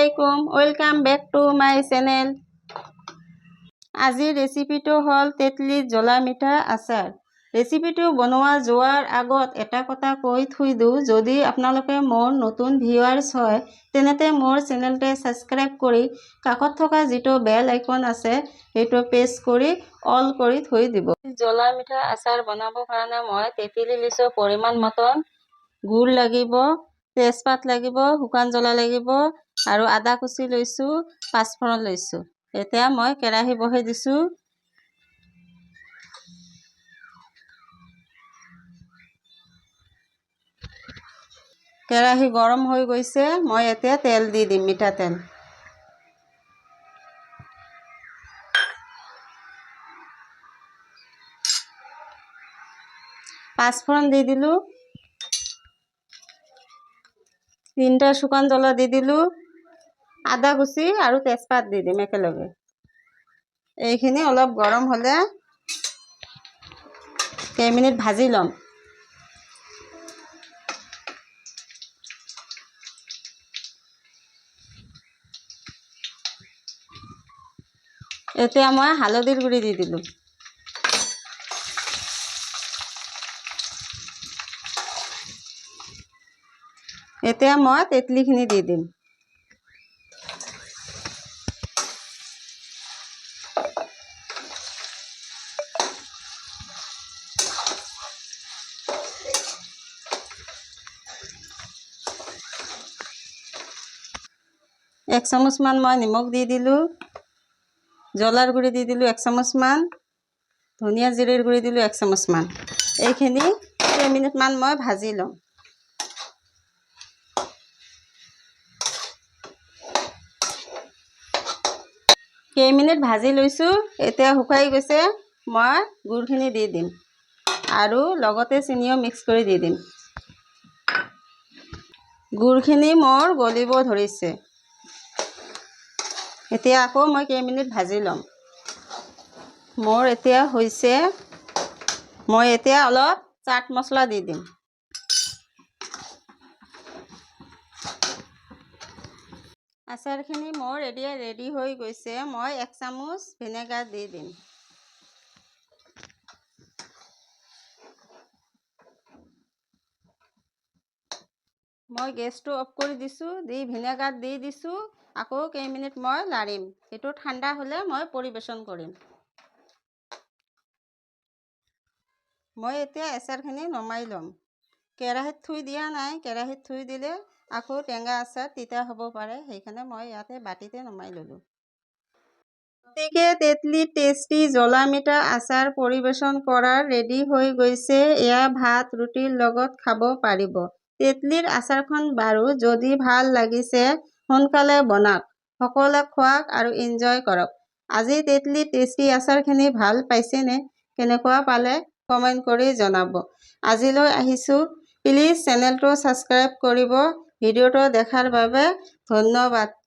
আলাইকুম, welcome back to my channel. আজিৰ ৰেচিপিটো হ'ল তেতলিৰ জ্বলা মিঠা আচাৰ। ৰেচিপিটো বনোৱা যোৱাৰ আগত এটা কথা কৈ থৈ দিওঁ, যদি আপোনালোকে মোৰ নতুন ভিউৱাৰ্ছ হয় তেন্তে মোৰ চেনেলটো ছাবস্ক্ৰাইব কৰি কাষত থকা যিটো বেল আইকন আছে সেইটো প্ৰেছ কৰি অল কৰি থৈ দিব। জ্বলা মিঠা আচাৰ বনাবৰ কাৰণে মই তেঁতেলী লৈছোঁ পৰিমাণ মতন, গুড় লাগিব, তেজপাত লাগিব, শুকান জ্বলা লাগিব আৰু আদা কুচি লৈছোঁ, পাঁচফোৰণ লৈছোঁ। এতিয়া মই কেৰাহী বহাই দিছোঁ। কেৰাহী গৰম হৈ গৈছে, মই এতিয়া তেল দি দিম, মিঠাতেল। পাঁচফোৰণ দি দিলোঁ, 3টা শুকান জ্বলা দি দিলোঁ, আদা কুচি আৰু তেজপাত দি দিম একেলগে। এইখিনি অলপ গৰম হ'লে কেইমিনিট ভাজি ল'ম। এতিয়া মই হালধিৰ গুড়ি দি দিলোঁ। এতিয়া মই তেঁতলিখিনি দি দিম। এক চামুচমান মই নিমখ দি দিলোঁ, জ্বলাৰ গুড়ি দি দিলোঁ 1 চামুচমান, ধনিয়া জিৰাৰ গুড়ি দিলোঁ 1 চামুচমান। এইখিনি কেইমিনিটমান মই ভাজি ল'ম। কেইমিনিট ভাজি লৈছোঁ, এতিয়া শুকাই গৈছে, মই গুড়খিনি দি দিম আৰু লগতে চেনিও মিক্স কৰি দি দিম। গুড়খিনি মোৰ গলিব ধৰিছে। এতিয়া আকৌ মই কেইমিনিট ভাজি ল'ম। মোৰ এতিয়া হৈছে, মই এতিয়া অলপ চাট মছলা দি দিম। আচাৰখিনি মোৰ এতিয়া ৰেডি হৈ গৈছে, মই 1 চামুচ ভিনেগাৰ দি দিম। মই গেছটো অফ কৰি দিছোঁ, দি ভিনেগাৰ দি দিছোঁ। আকৌ কেইমিনিট মই লাৰিম, সেইটো ঠাণ্ডা হ'লে মই পৰিৱেশন কৰিম। মই এতিয়া আচাৰখিনি নমাই ল'ম। কেৰাহীত থৈ দিয়া নাই, কেৰাহীত থৈ দিলে আকৌ টেঙা আচাৰ তিতা হ'ব পাৰে, সেইকাৰণে মই ইয়াতে বাটিতে নমাই ল'লোঁ। গতিকে তেতলি টেষ্টি জ্বলা মিঠা আচাৰ পৰিৱেশন কৰাৰ ৰেডি হৈ গৈছে। এয়া ভাত ৰুটিৰ লগত খাব পাৰিব। তেতলিৰ আচাৰখন বাৰু যদি ভাল লাগিছে সোনকালে বনাওক, সকলোৱে খোৱাক আৰু এনজয় কৰক। আজি তেতলি টেষ্টি আচাৰখিনি ভাল পাইছেনে? কেনেকুৱা পালে কমেণ্ট কৰি জনাব। আজিলৈ আহিছোঁ, প্লিজ চেনেলটো ছাবস্ক্ৰাইব কৰিব। ভিডিঅ'টো দেখাৰ বাবে ধন্যবাদ।